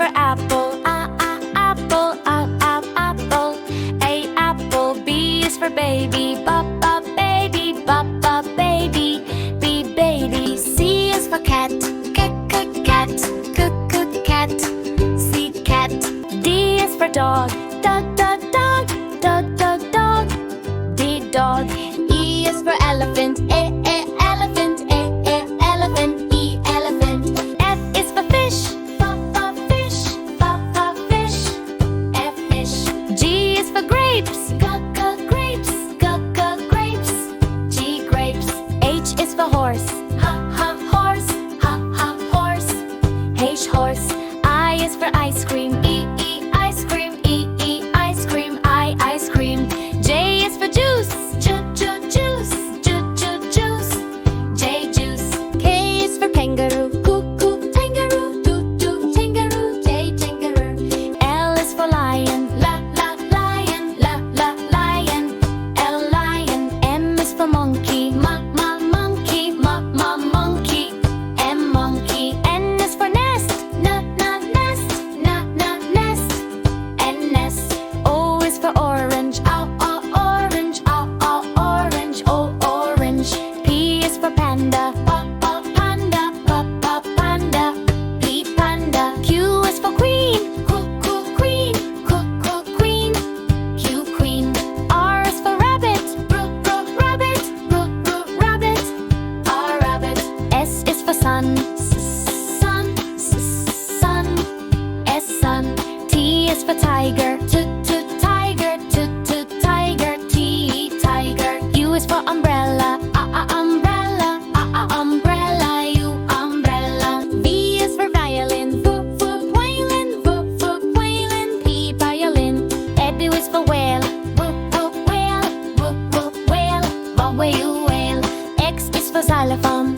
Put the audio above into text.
for apple, apple, apple. A apple. B is for baby, baby, baby. B baby. C is for cat, cat, cat. C cat. D is for dog, dog. D dog. E is for elephant, elephant, elephant. E elephant. F is for fish, fish, fish. F fish. G is for grapes, grapes, grapes. G grapes. H is for horse, horse, horse. H horse. I is for ice cream, ice cream, ice cream. I ice cream. J is for juice, juice. J juice. K is for kangaroo, kangaroo. Kangaroo. J kangaroo. L is for lion, lion. L lion. M is for monkey, monkey. M monkey. N is for nest, nest. N nest. O is for orange, orange. O orange. P is for panda, panda. P panda. Q is for queen, queen. Q queen. R is for rabbit, rabbit. R rabbit. S is for sun, sun. S sun. T is for tiger, tiger. T tiger. U is for umbrella, umbrella. U umbrella. V is for violin, violin. P violin. W is for whale, whale. Whale. X is for xylophone,